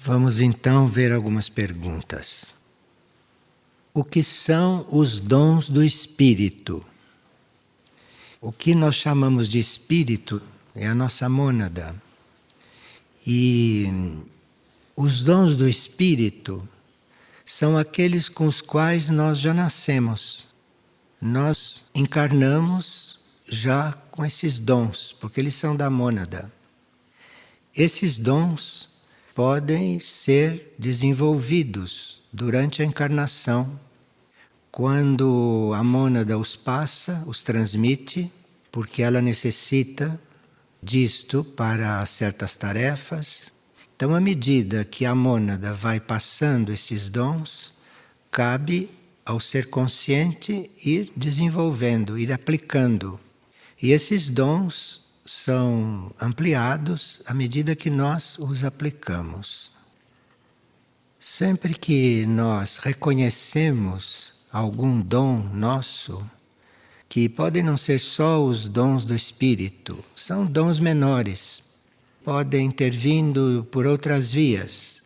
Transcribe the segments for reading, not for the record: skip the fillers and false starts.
Vamos então ver algumas perguntas. O que são os dons do espírito? O que nós chamamos de espírito é a nossa mônada. E os dons do espírito são aqueles com os quais nós já nascemos. Nós encarnamos já com esses dons, porque eles são da mônada. Esses dons podem ser desenvolvidos durante a encarnação, quando a mônada os passa, os transmite, porque ela necessita disto para certas tarefas. Então, à medida que a mônada vai passando esses dons, cabe ao ser consciente ir desenvolvendo, ir aplicando. E esses dons são ampliados à medida que nós os aplicamos. Sempre que nós reconhecemos algum dom nosso, que podem não ser só os dons do espírito, são dons menores, podem ter vindo por outras vias,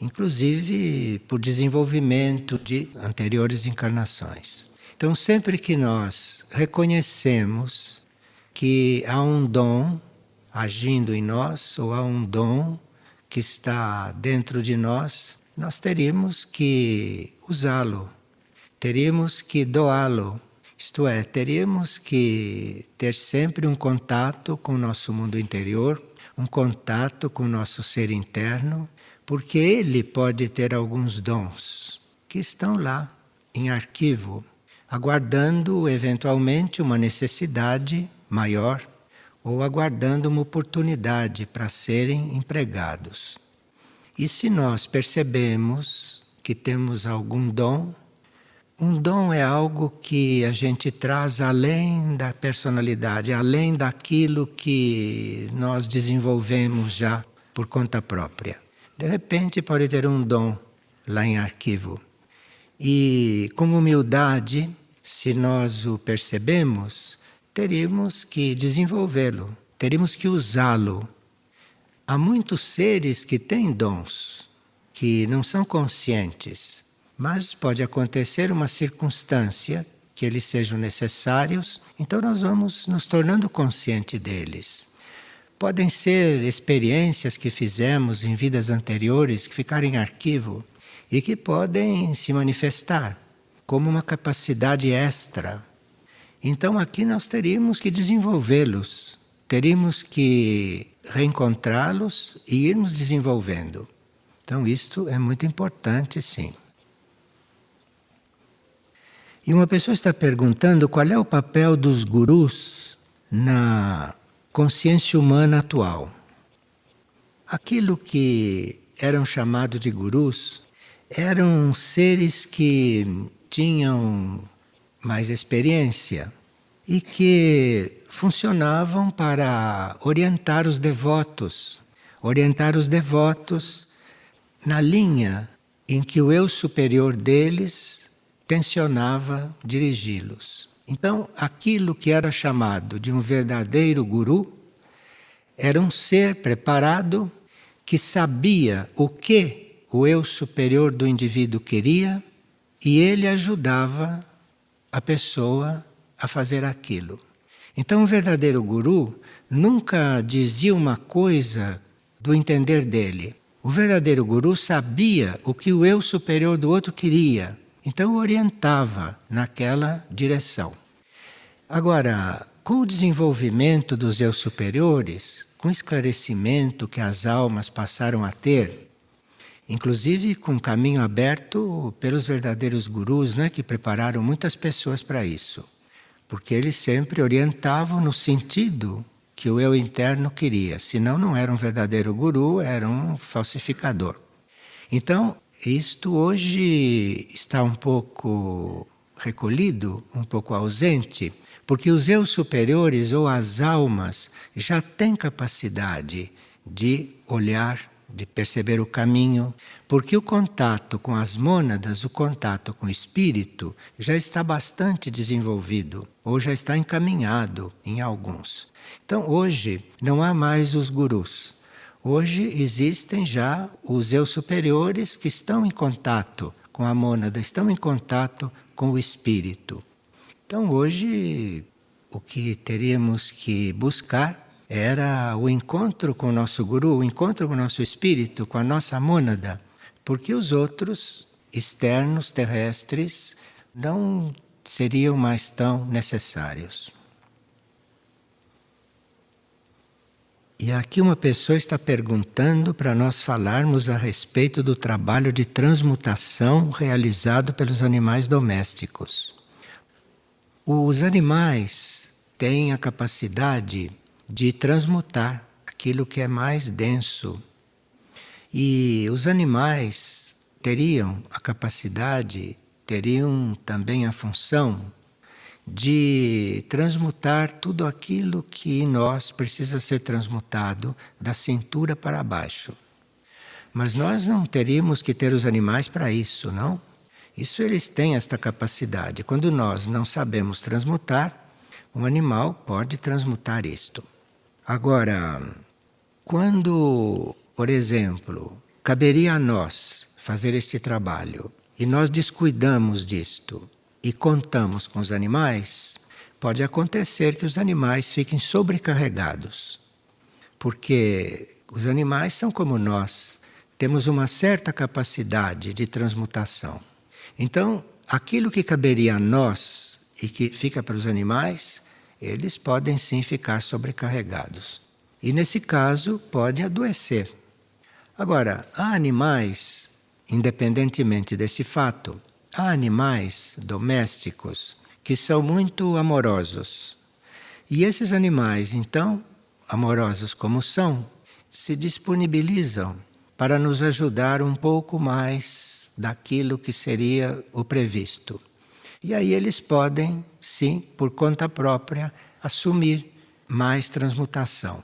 inclusive por desenvolvimento de anteriores encarnações. Então, sempre que nós reconhecemos que há um dom agindo em nós, ou há um dom que está dentro de nós, nós teríamos que usá-lo, teríamos que doá-lo. Isto é, teríamos que ter sempre um contato com o nosso mundo interior, um contato com o nosso ser interno, porque ele pode ter alguns dons que estão lá, em arquivo, aguardando eventualmente uma necessidade maior ou aguardando uma oportunidade para serem empregados. E se nós percebemos que temos algum dom, um dom é algo que a gente traz além da personalidade, além daquilo que nós desenvolvemos já por conta própria. De repente pode ter um dom lá em arquivo. E com humildade, se nós o percebemos, teríamos que desenvolvê-lo, teríamos que usá-lo. Há muitos seres que têm dons, que não são conscientes, mas pode acontecer uma circunstância que eles sejam necessários, então nós vamos nos tornando conscientes deles. Podem ser experiências que fizemos em vidas anteriores, que ficaram em arquivo e que podem se manifestar como uma capacidade extra. Então aqui nós teríamos que desenvolvê-los, teríamos que reencontrá-los e irmos desenvolvendo. Então isto é muito importante, sim. E uma pessoa está perguntando qual é o papel dos gurus na consciência humana atual. Aquilo que eram chamados de gurus eram seres que tinham mais experiência e que funcionavam para orientar os devotos na linha em que o eu superior deles tensionava dirigi-los. Então, aquilo que era chamado de um verdadeiro guru era um ser preparado que sabia o que o eu superior do indivíduo queria e ele ajudava a pessoa a fazer aquilo. Então, o verdadeiro guru nunca dizia uma coisa do entender dele. O verdadeiro guru sabia o que o eu superior do outro queria. Então orientava naquela direção. Agora, com o desenvolvimento dos eus superiores, com o esclarecimento que as almas passaram a ter, inclusive com o caminho aberto pelos verdadeiros gurus, não é, que prepararam muitas pessoas para isso, porque eles sempre orientavam no sentido que o eu interno queria, senão não era um verdadeiro guru, era um falsificador. Então, isto hoje está um pouco recolhido, um pouco ausente, porque os eus superiores ou as almas já têm capacidade de olhar, de perceber o caminho, porque o contato com as mônadas, o contato com o espírito, já está bastante desenvolvido, ou já está encaminhado em alguns. Então, hoje, não há mais os gurus. Hoje existem já os eu superiores que estão em contato com a mônada, estão em contato com o espírito. Então hoje o que teríamos que buscar era o encontro com o nosso guru, o encontro com o nosso espírito, com a nossa mônada, porque os outros externos, terrestres, não seriam mais tão necessários. E aqui uma pessoa está perguntando para nós falarmos a respeito do trabalho de transmutação realizado pelos animais domésticos. Os animais têm a capacidade de transmutar aquilo que é mais denso. E os animais teriam a capacidade, teriam também a função de transmutar tudo aquilo que em nós precisa ser transmutado da cintura para baixo. Mas nós não teríamos que ter os animais para isso, não? Isso eles têm esta capacidade. Quando nós não sabemos transmutar, um animal pode transmutar isto. Agora, quando, por exemplo, caberia a nós fazer este trabalho e nós descuidamos disto, e contamos com os animais, pode acontecer que os animais fiquem sobrecarregados. Porque os animais são como nós, temos uma certa capacidade de transmutação. Então, aquilo que caberia a nós e que fica para os animais, eles podem sim ficar sobrecarregados. E nesse caso, podem adoecer. Agora, há animais, independentemente desse fato, há animais domésticos que são muito amorosos. E esses animais, então, amorosos como são, se disponibilizam para nos ajudar um pouco mais daquilo que seria o previsto. E aí eles podem, sim, por conta própria, assumir mais transmutação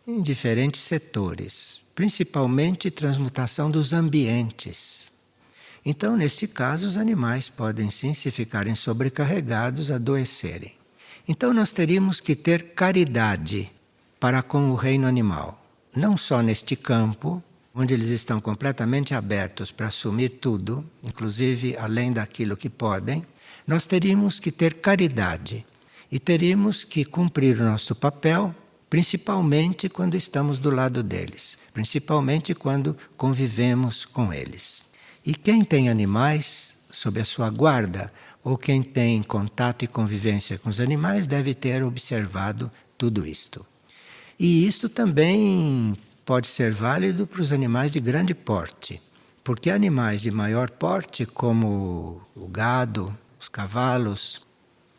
em diferentes setores, principalmente transmutação dos ambientes. Então, nesse caso, os animais podem sim, se ficarem sobrecarregados, adoecerem. Então, nós teríamos que ter caridade para com o reino animal. Não só neste campo, onde eles estão completamente abertos para assumir tudo, inclusive além daquilo que podem, nós teríamos que ter caridade. E teríamos que cumprir o nosso papel, principalmente quando estamos do lado deles, principalmente quando convivemos com eles. E quem tem animais sob a sua guarda, ou quem tem contato e convivência com os animais, deve ter observado tudo isto. E isto também pode ser válido para os animais de grande porte, porque animais de maior porte, como o gado, os cavalos,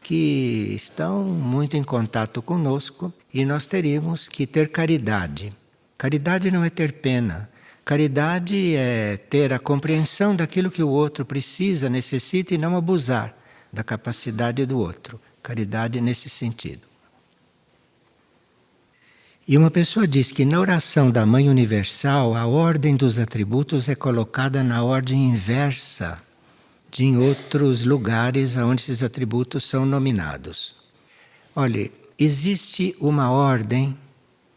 que estão muito em contato conosco, e nós teríamos que ter caridade. Caridade não é ter pena. Caridade é ter a compreensão daquilo que o outro precisa, necessita e não abusar da capacidade do outro. Caridade nesse sentido. E uma pessoa diz que na oração da Mãe Universal a ordem dos atributos é colocada na ordem inversa de em outros lugares onde esses atributos são nominados. Olhe, existe uma ordem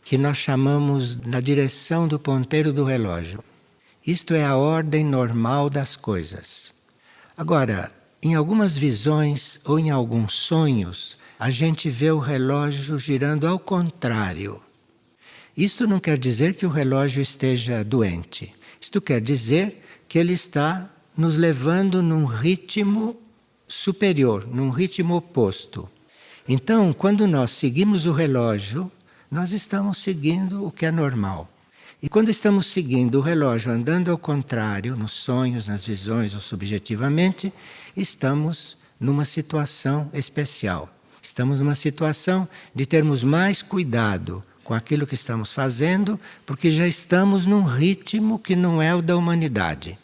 que nós chamamos na direção do ponteiro do relógio. Isto é a ordem normal das coisas. Agora, em algumas visões ou em alguns sonhos, a gente vê o relógio girando ao contrário. Isto não quer dizer que o relógio esteja doente. Isto quer dizer que ele está nos levando num ritmo superior, num ritmo oposto. Então, quando nós seguimos o relógio, nós estamos seguindo o que é normal. E quando estamos seguindo o relógio andando ao contrário, nos sonhos, nas visões ou subjetivamente, estamos numa situação especial. Estamos numa situação de termos mais cuidado com aquilo que estamos fazendo, porque já estamos num ritmo que não é o da humanidade.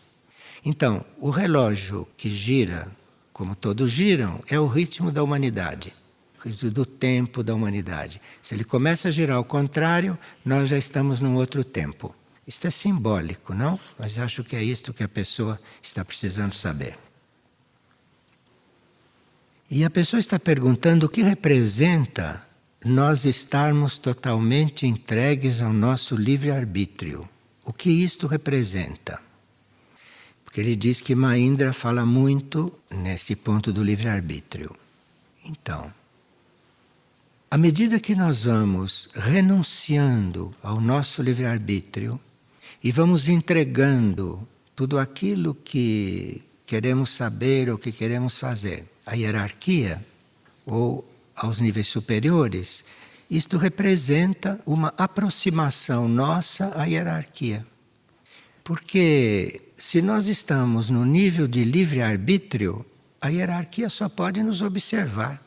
Então, o relógio que gira, como todos giram, é o ritmo da humanidade, do tempo da humanidade. Se ele começa a girar ao contrário, nós já estamos num outro tempo. Isto é simbólico, não? Mas acho que é isto que a pessoa está precisando saber. E a pessoa está perguntando o que representa nós estarmos totalmente entregues ao nosso livre-arbítrio. O que isto representa? Porque ele diz que Mahindra fala muito nesse ponto do livre-arbítrio. Então, à medida que nós vamos renunciando ao nosso livre-arbítrio e vamos entregando tudo aquilo que queremos saber ou que queremos fazer à hierarquia ou aos níveis superiores, isto representa uma aproximação nossa à hierarquia. Porque se nós estamos no nível de livre-arbítrio, a hierarquia só pode nos observar.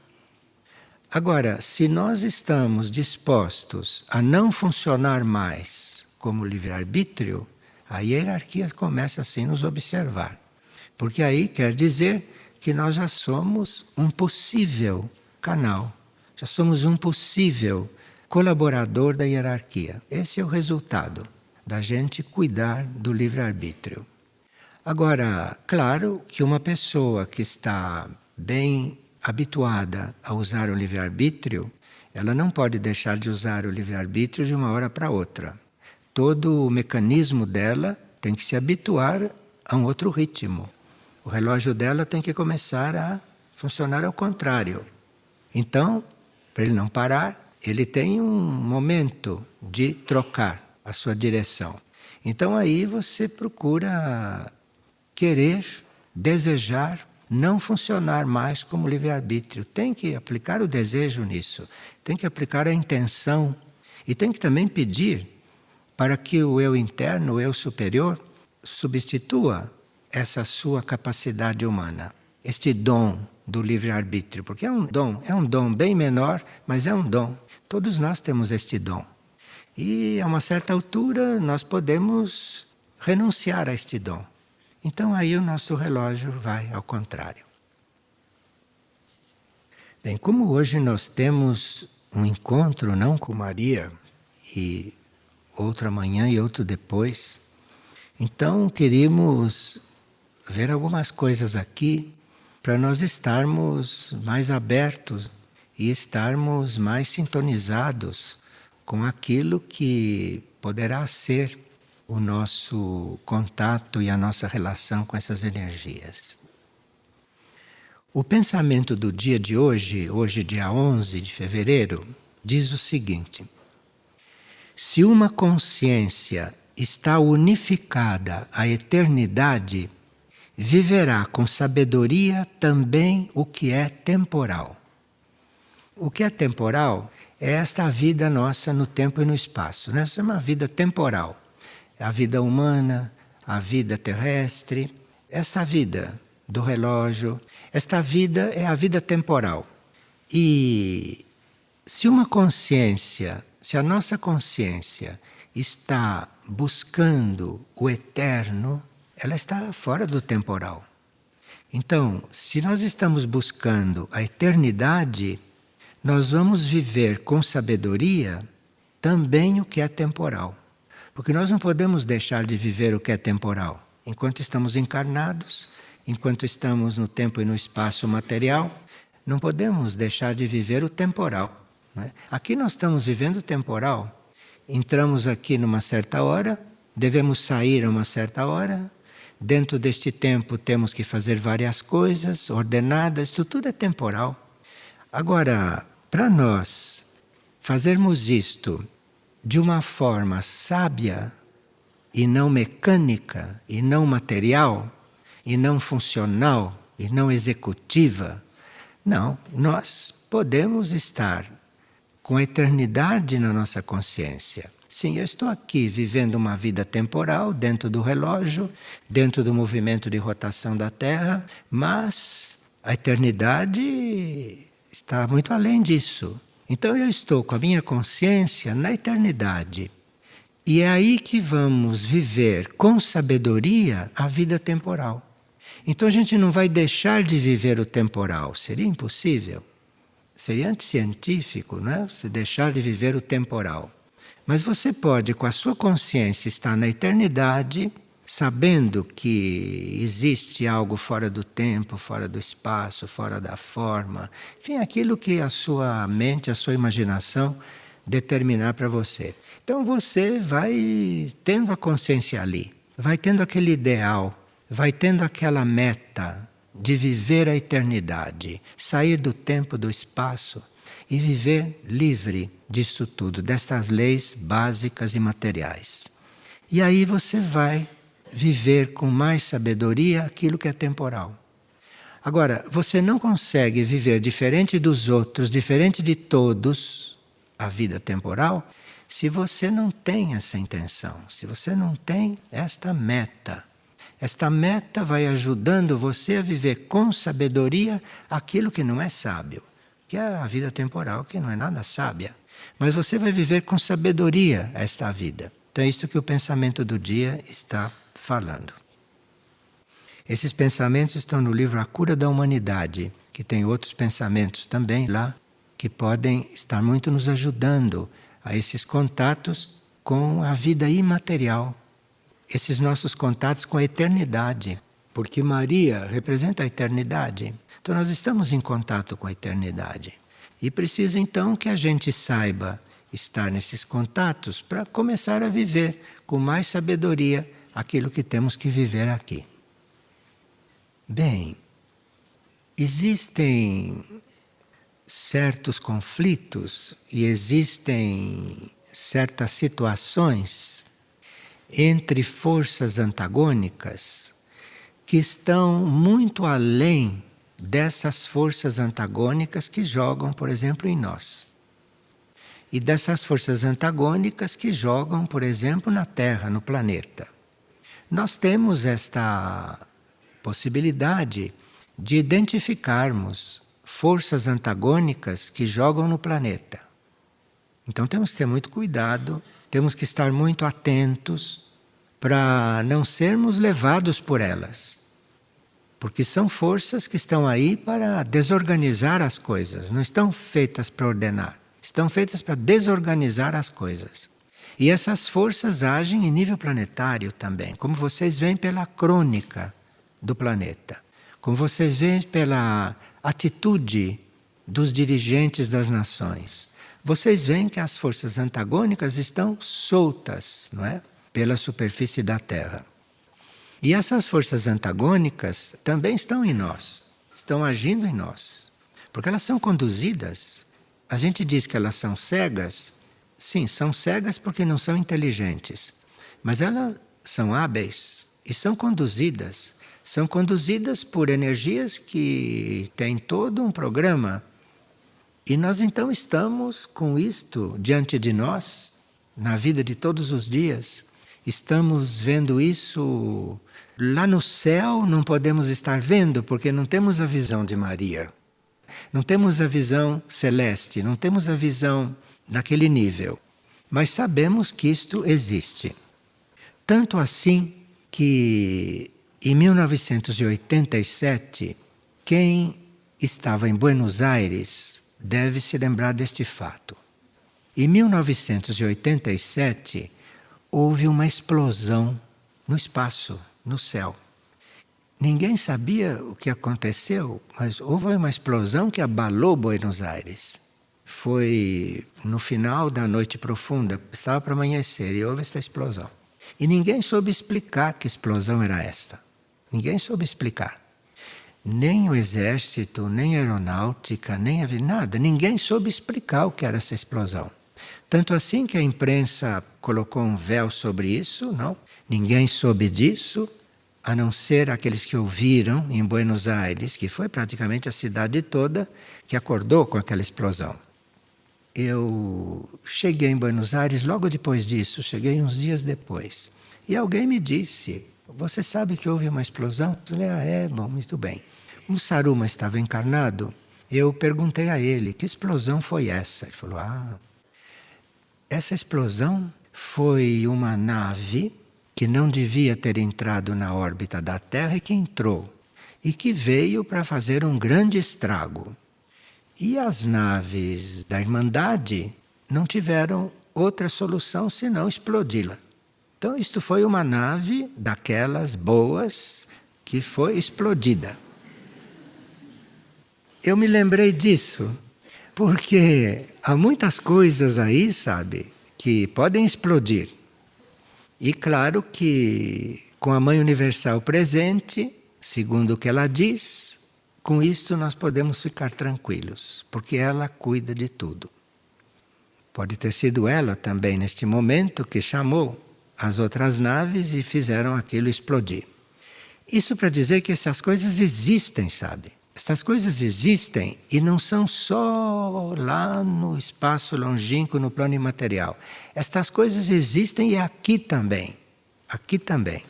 Agora, se nós estamos dispostos a não funcionar mais como livre-arbítrio, a hierarquia começa assim a nos observar. Porque aí quer dizer que nós já somos um possível canal, já somos um possível colaborador da hierarquia. Esse é o resultado da gente cuidar do livre-arbítrio. Agora, claro que uma pessoa que está bem habituada a usar o livre-arbítrio, ela não pode deixar de usar o livre-arbítrio de uma hora para outra. Todo o mecanismo dela tem que se habituar a um outro ritmo. O relógio dela tem que começar a funcionar ao contrário. Então, para ele não parar, ele tem um momento de trocar a sua direção. Então aí você procura querer, desejar, não funcionar mais como livre-arbítrio. Tem que aplicar o desejo nisso, tem que aplicar a intenção e tem que também pedir para que o eu interno, o eu superior, substitua essa sua capacidade humana, este dom do livre-arbítrio, porque é um dom bem menor, mas é um dom. Todos nós temos este dom. E a uma certa altura nós podemos renunciar a este dom. Então aí o nosso relógio vai ao contrário. Bem, como hoje nós temos um encontro não com Maria, e outro amanhã e outro depois, então queríamos ver algumas coisas aqui para nós estarmos mais abertos e estarmos mais sintonizados com aquilo que poderá ser o nosso contato e a nossa relação com essas energias. O pensamento do dia de hoje, dia 11 de fevereiro, diz o seguinte: se uma consciência está unificada à eternidade, viverá com sabedoria também o que é temporal. O que é temporal é esta vida nossa no tempo e no espaço, né? Essa é uma vida temporal. É a vida humana, a vida terrestre, esta vida do relógio, esta vida é a vida temporal. E se uma consciência, se a nossa consciência está buscando o eterno, ela está fora do temporal. Então, se nós estamos buscando a eternidade, nós vamos viver com sabedoria também o que é temporal. Porque nós não podemos deixar de viver o que é temporal. Enquanto estamos encarnados, enquanto estamos no tempo e no espaço material, não podemos deixar de viver o temporal, não é? Aqui nós estamos vivendo o temporal. Entramos aqui numa certa hora, devemos sair a uma certa hora. Dentro deste tempo temos que fazer várias coisas ordenadas, isso tudo é temporal. Agora, para nós fazermos isto de uma forma sábia e não mecânica, e não material, e não funcional, e não executiva, não, nós podemos estar com a eternidade na nossa consciência. Sim, eu estou aqui vivendo uma vida temporal dentro do relógio, dentro do movimento de rotação da Terra, mas a eternidade está muito além disso. Então eu estou com a minha consciência na eternidade. E é aí que vamos viver com sabedoria a vida temporal. Então a gente não vai deixar de viver o temporal, seria impossível. Seria anticientífico, não é? Você deixar de viver o temporal. Mas você pode, com a sua consciência, estar na eternidade sabendo que existe algo fora do tempo, fora do espaço, fora da forma, enfim, aquilo que a sua mente, a sua imaginação determinar para você. Então você vai tendo a consciência ali, vai tendo aquele ideal, vai tendo aquela meta de viver a eternidade, sair do tempo, do espaço e viver livre disso tudo, destas leis básicas e materiais. E aí você vai viver com mais sabedoria aquilo que é temporal. Agora, você não consegue viver diferente dos outros, diferente de todos, a vida temporal, se você não tem essa intenção, se você não tem esta meta. Esta meta vai ajudando você a viver com sabedoria aquilo que não é sábio, que é a vida temporal, que não é nada sábia. Mas você vai viver com sabedoria esta vida. Então é isso que o pensamento do dia está falando. Esses pensamentos estão no livro A Cura da Humanidade, que tem outros pensamentos também lá, que podem estar muito nos ajudando a esses contatos com a vida imaterial, esses nossos contatos com a eternidade, porque Maria representa a eternidade. Então nós estamos em contato com a eternidade. E precisa então que a gente saiba estar nesses contatos para começar a viver com mais sabedoria aquilo que temos que viver aqui. Bem, existem certos conflitos e existem certas situações entre forças antagônicas que estão muito além dessas forças antagônicas que jogam, por exemplo, em nós. E dessas forças antagônicas que jogam, por exemplo, na Terra, no planeta. Nós temos esta possibilidade de identificarmos forças antagônicas que jogam no planeta. Então temos que ter muito cuidado, temos que estar muito atentos para não sermos levados por elas. Porque são forças que estão aí para desorganizar as coisas, não estão feitas para ordenar, estão feitas para desorganizar as coisas. E essas forças agem em nível planetário também, como vocês veem pela crônica do planeta, como vocês veem pela atitude dos dirigentes das nações. Vocês veem que as forças antagônicas estão soltas, não é? Pela superfície da Terra. E essas forças antagônicas também estão em nós, estão agindo em nós, porque elas são conduzidas. A gente diz que elas são cegas. Sim, são cegas porque não são inteligentes, mas elas são hábeis e são conduzidas. São conduzidas por energias que têm todo um programa. E nós então estamos com isto diante de nós, na vida de todos os dias. Estamos vendo isso lá no céu, não podemos estar vendo porque não temos a visão de Maria. Não temos a visão celeste, não temos a visão naquele nível. Mas sabemos que isto existe. Tanto assim que em 1987, quem estava em Buenos Aires deve se lembrar deste fato. Em 1987, houve uma explosão no espaço, no céu. Ninguém sabia o que aconteceu, mas houve uma explosão que abalou Buenos Aires. Foi no final da noite profunda, estava para amanhecer e houve esta explosão. E ninguém soube explicar que explosão era esta. Ninguém soube explicar. Nem o exército, nem a aeronáutica, nem a nada. Ninguém soube explicar o que era essa explosão. Tanto assim que a imprensa colocou um véu sobre isso, não? Ninguém soube disso, a não ser aqueles que ouviram em Buenos Aires, que foi praticamente a cidade toda que acordou com aquela explosão. Eu cheguei em Buenos Aires logo depois disso, cheguei uns dias depois. E alguém me disse, você sabe que houve uma explosão? Eu falei, bom, muito bem. Como Saruma estava encarnado, eu perguntei a ele, que explosão foi essa? Ele falou, essa explosão foi uma nave que não devia ter entrado na órbita da Terra e que entrou. E que veio para fazer um grande estrago. E as naves da Irmandade não tiveram outra solução senão explodi-la. Então, isto foi uma nave daquelas boas que foi explodida. Eu me lembrei disso, porque há muitas coisas aí, sabe, que podem explodir. E claro que com a Mãe Universal presente, segundo o que ela diz, com isto nós podemos ficar tranquilos, porque ela cuida de tudo. Pode ter sido ela também, neste momento, que chamou as outras naves e fizeram aquilo explodir. Isso para dizer que essas coisas existem, sabe? Estas coisas existem e não são só lá no espaço longínquo, no plano imaterial. Estas coisas existem e aqui também. Aqui também.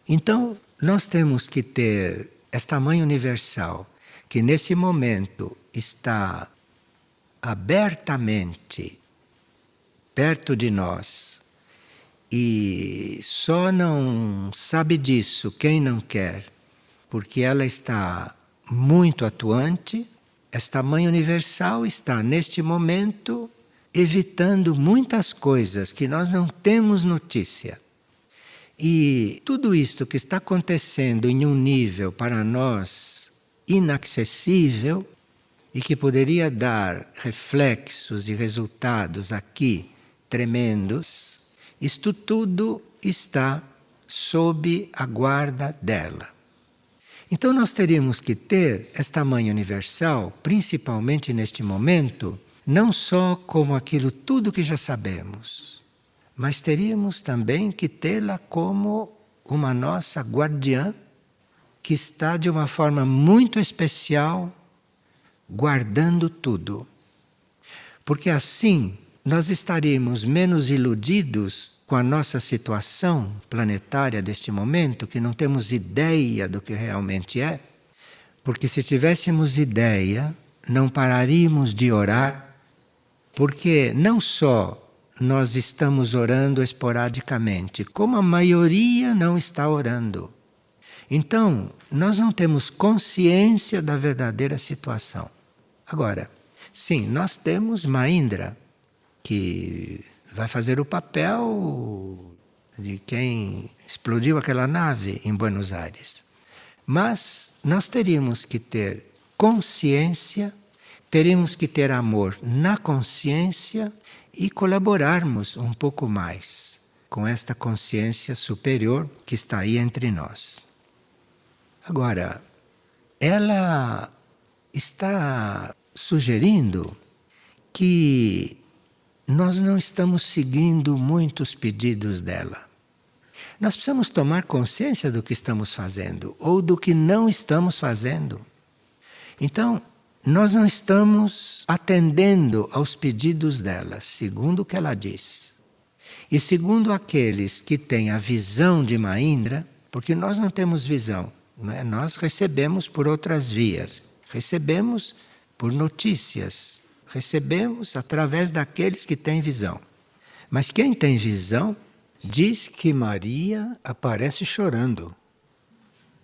Então, nós temos que ter esta Mãe Universal, que nesse momento está abertamente perto de nós, e só não sabe disso quem não quer, porque ela está muito atuante. Esta Mãe Universal está, neste momento, evitando muitas coisas que nós não temos notícia. E tudo isto que está acontecendo em um nível para nós inacessível e que poderia dar reflexos e resultados aqui tremendos, isto tudo está sob a guarda dela. Então nós teríamos que ter esta Mãe Universal, principalmente neste momento, não só como aquilo tudo que já sabemos, mas teríamos também que tê-la como uma nossa guardiã, que está de uma forma muito especial guardando tudo. Porque assim nós estaríamos menos iludidos com a nossa situação planetária deste momento, que não temos ideia do que realmente é, porque se tivéssemos ideia, não pararíamos de orar, porque não só nós estamos orando esporadicamente, como a maioria não está orando. Então, nós não temos consciência da verdadeira situação. Agora, sim, nós temos Maindra, que vai fazer o papel de quem explodiu aquela nave em Buenos Aires. Mas nós teríamos que ter consciência, teríamos que ter amor na consciência e colaborarmos um pouco mais com esta consciência superior que está aí entre nós. Agora, ela está sugerindo que nós não estamos seguindo muitos pedidos dela. Nós precisamos tomar consciência do que estamos fazendo ou do que não estamos fazendo. Então, nós não estamos atendendo aos pedidos dela, segundo o que ela diz. E segundo aqueles que têm a visão de Maindra, porque nós não temos visão, não é? Nós recebemos por outras vias, recebemos por notícias, recebemos através daqueles que têm visão. Mas quem tem visão diz que Maria aparece chorando.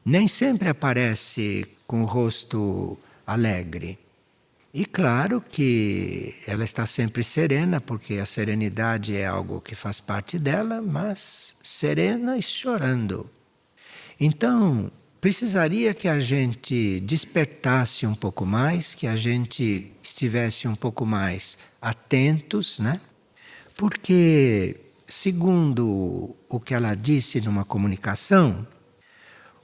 Nem sempre aparece com o rosto alegre. E claro que ela está sempre serena, porque a serenidade é algo que faz parte dela, mas serena e chorando. Então, precisaria que a gente despertasse um pouco mais, que a gente estivesse um pouco mais atentos, né? Porque, segundo o que ela disse numa comunicação,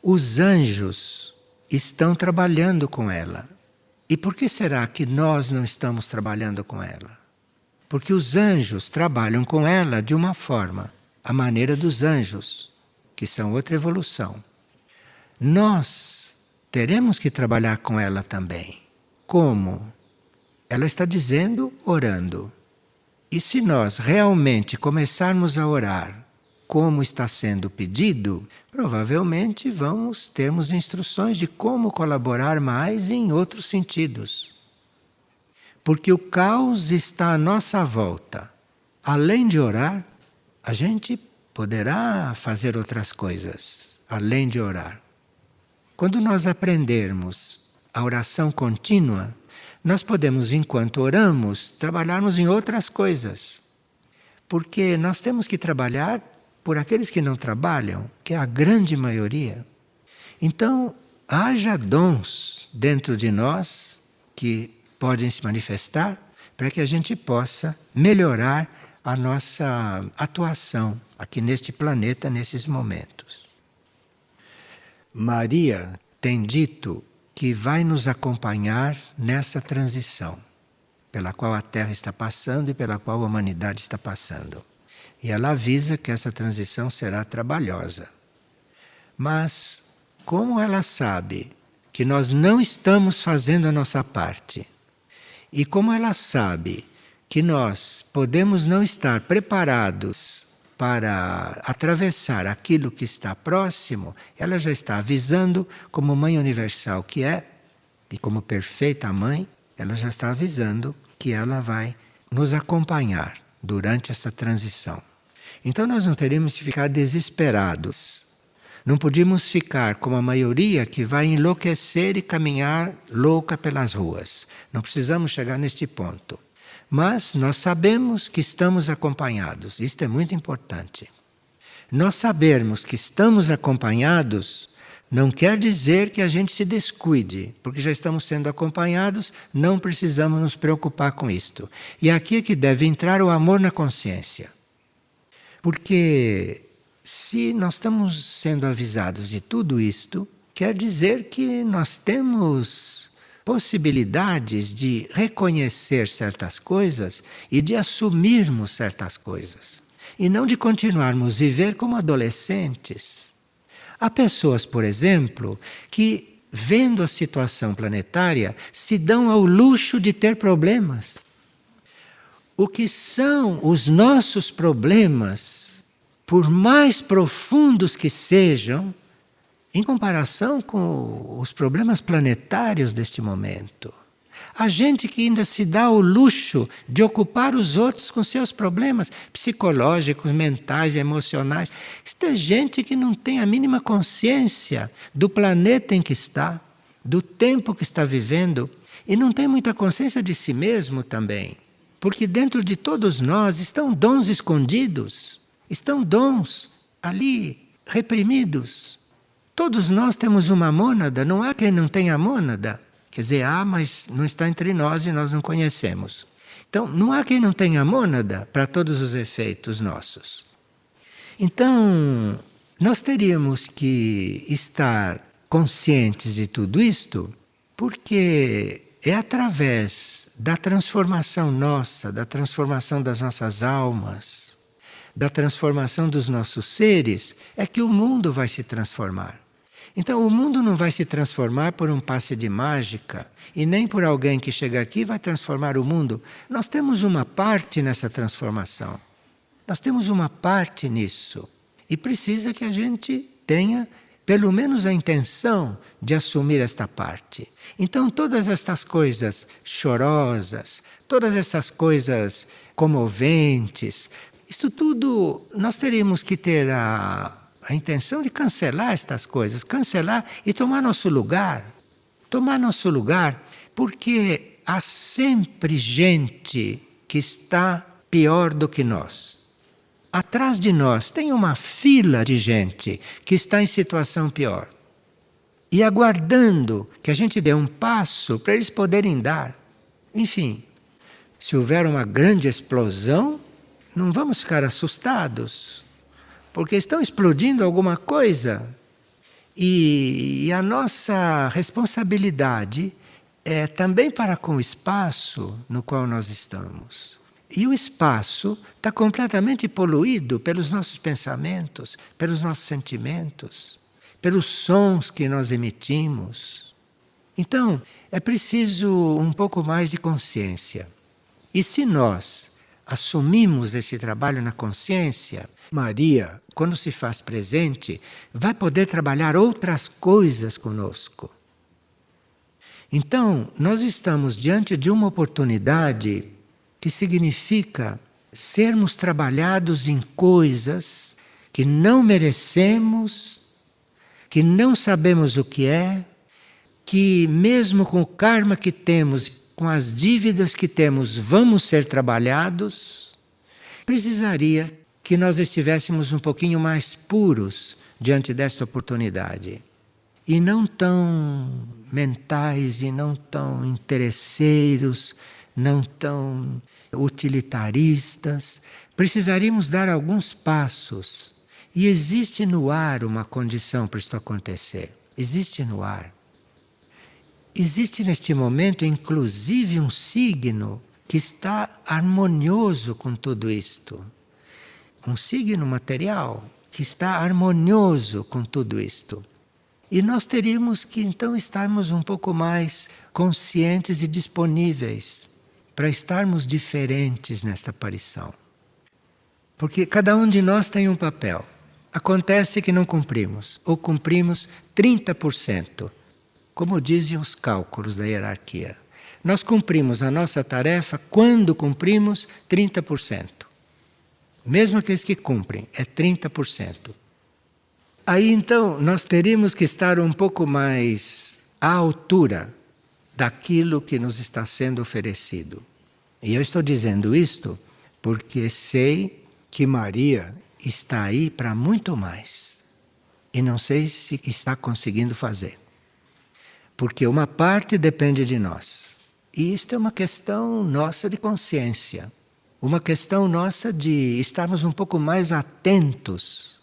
os anjos estão trabalhando com ela. E por que será que nós não estamos trabalhando com ela? Porque os anjos trabalham com ela de uma forma, a maneira dos anjos, que são outra evolução. Nós teremos que trabalhar com ela também. Como? Ela está dizendo, orando. E se nós realmente começarmos a orar como está sendo pedido, provavelmente vamos termos instruções de como colaborar mais em outros sentidos. Porque o caos está à nossa volta. Além de orar, a gente poderá fazer outras coisas, além de orar. Quando nós aprendermos a oração contínua, nós podemos, enquanto oramos, trabalharmos em outras coisas. Porque nós temos que trabalhar por aqueles que não trabalham, que é a grande maioria. Então, haja dons dentro de nós que podem se manifestar para que a gente possa melhorar a nossa atuação aqui neste planeta, nesses momentos. Maria tem dito que vai nos acompanhar nessa transição pela qual a Terra está passando e pela qual a humanidade está passando. E ela avisa que essa transição será trabalhosa. Mas, como ela sabe que nós não estamos fazendo a nossa parte, e como ela sabe que nós podemos não estar preparados para atravessar aquilo que está próximo, ela já está avisando, como Mãe Universal que é, e como perfeita mãe, ela já está avisando que ela vai nos acompanhar durante essa transição. Então nós não teríamos que ficar desesperados. Não podíamos ficar como a maioria que vai enlouquecer e caminhar louca pelas ruas. Não precisamos chegar neste ponto. Mas nós sabemos que estamos acompanhados. Isto é muito importante. Nós sabermos que estamos acompanhados não quer dizer que a gente se descuide, porque já estamos sendo acompanhados, não precisamos nos preocupar com isto. E aqui é que deve entrar o amor na consciência. Porque se nós estamos sendo avisados de tudo isto, quer dizer que nós temos possibilidades de reconhecer certas coisas e de assumirmos certas coisas. E não de continuarmos a viver como adolescentes. Há pessoas, por exemplo, que, vendo a situação planetária, se dão ao luxo de ter problemas. O que são os nossos problemas, por mais profundos que sejam, em comparação com os problemas planetários deste momento? Há gente que ainda se dá o luxo de ocupar os outros com seus problemas psicológicos, mentais, emocionais. Isto é gente que não tem a mínima consciência do planeta em que está, do tempo que está vivendo, e não tem muita consciência de si mesmo também. Porque dentro de todos nós estão dons escondidos, estão dons ali reprimidos. Todos nós temos uma mônada, não há quem não tenha mônada. Quer dizer, mas não está entre nós e nós não conhecemos. Então, não há quem não tenha mônada para todos os efeitos nossos. Então, nós teríamos que estar conscientes de tudo isto, porque é através da transformação nossa, da transformação das nossas almas, da transformação dos nossos seres, é que o mundo vai se transformar. Então o mundo não vai se transformar por um passe de mágica e nem por alguém que chega aqui e vai transformar o mundo. Nós temos uma parte nessa transformação. Nós temos uma parte nisso. E precisa que a gente tenha pelo menos a intenção de assumir esta parte. Então todas estas coisas chorosas, todas essas coisas comoventes, isto tudo nós teríamos que ter a intenção de cancelar estas coisas, cancelar e tomar nosso lugar. Tomar nosso lugar, porque há sempre gente que está pior do que nós. Atrás de nós tem uma fila de gente que está em situação pior. E aguardando que a gente dê um passo para eles poderem dar. Enfim, se houver uma grande explosão, não vamos ficar assustados. Porque estão explodindo alguma coisa. E a nossa responsabilidade é também para com o espaço no qual nós estamos. E o espaço está completamente poluído pelos nossos pensamentos, pelos nossos sentimentos, pelos sons que nós emitimos. Então, é preciso um pouco mais de consciência. E se nós assumimos esse trabalho na consciência, Maria, quando se faz presente, vai poder trabalhar outras coisas conosco. Então, nós estamos diante de uma oportunidade que significa sermos trabalhados em coisas que não merecemos, que não sabemos o que é, que mesmo com o karma que temos, com as dívidas que temos, vamos ser trabalhados. Precisaria que nós estivéssemos um pouquinho mais puros diante desta oportunidade. E não tão mentais, e não tão interesseiros, não tão utilitaristas. Precisaríamos dar alguns passos. E existe no ar uma condição para isto acontecer. Existe no ar. Existe neste momento, inclusive, um signo que está harmonioso com tudo isto. Um signo material que está harmonioso com tudo isto. E nós teríamos que então estarmos um pouco mais conscientes e disponíveis para estarmos diferentes nesta aparição. Porque cada um de nós tem um papel. Acontece que não cumprimos, ou cumprimos 30%, como dizem os cálculos da hierarquia. Nós cumprimos a nossa tarefa quando cumprimos 30%. Mesmo aqueles que cumprem, é 30%. Aí então nós teríamos que estar um pouco mais à altura daquilo que nos está sendo oferecido. E eu estou dizendo isto porque sei que Maria está aí para muito mais. E não sei se está conseguindo fazer. Porque uma parte depende de nós. E isto é uma questão nossa de consciência. Uma questão nossa de estarmos um pouco mais atentos,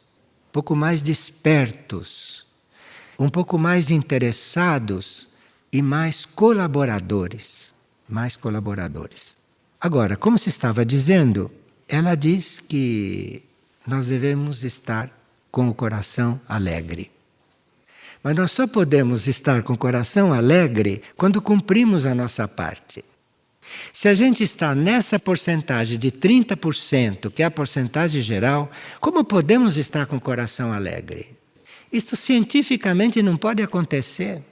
um pouco mais despertos, um pouco mais interessados e mais colaboradores. Mais colaboradores. Agora, como se estava dizendo, ela diz que nós devemos estar com o coração alegre. Mas nós só podemos estar com o coração alegre quando cumprimos a nossa parte. Se a gente está nessa porcentagem de 30%, que é a porcentagem geral, como podemos estar com o coração alegre? Isso cientificamente não pode acontecer.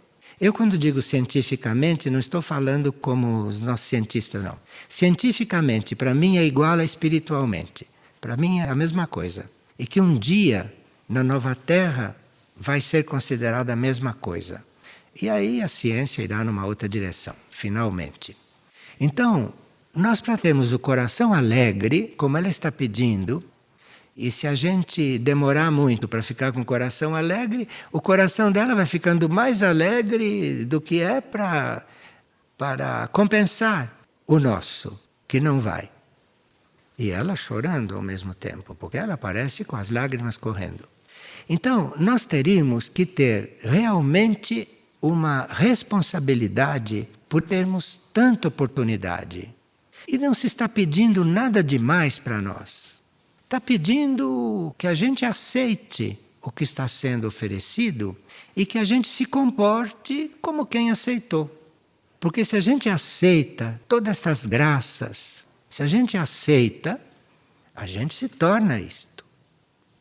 Eu, quando digo cientificamente, não estou falando como os nossos cientistas, não. Cientificamente, para mim, é igual a espiritualmente. Para mim é a mesma coisa. E que um dia, na nova Terra, vai ser considerada a mesma coisa. E aí a ciência irá numa outra direção, finalmente. Então, nós para termos o coração alegre, como ela está pedindo, e se a gente demorar muito para ficar com o coração alegre, o coração dela vai ficando mais alegre do que é para compensar o nosso, que não vai. E ela chorando ao mesmo tempo, porque ela aparece com as lágrimas correndo. Então, nós teríamos que ter realmente uma responsabilidade por termos tanta oportunidade. E não se está pedindo nada demais para nós. Está pedindo que a gente aceite o que está sendo oferecido e que a gente se comporte como quem aceitou. Porque se a gente aceita todas estas graças, se a gente aceita, a gente se torna isto.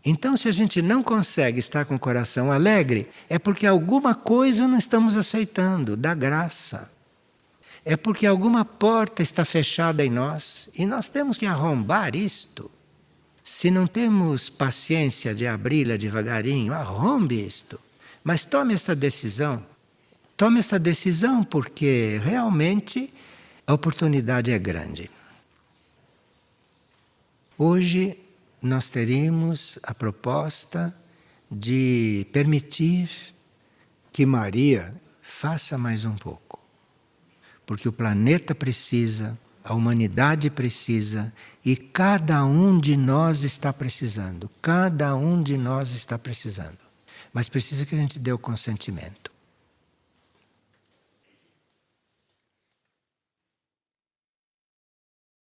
Então, se a gente não consegue estar com o coração alegre, é porque alguma coisa não estamos aceitando da graça. É porque alguma porta está fechada em nós e nós temos que arrombar isto. Se não temos paciência de abri-la devagarinho, arrombe isto. Mas tome esta decisão. Tome esta decisão porque realmente a oportunidade é grande. Hoje nós teríamos a proposta de permitir que Maria faça mais um pouco. Porque o planeta precisa, a humanidade precisa e cada um de nós está precisando. Cada um de nós está precisando. Mas precisa que a gente dê o consentimento.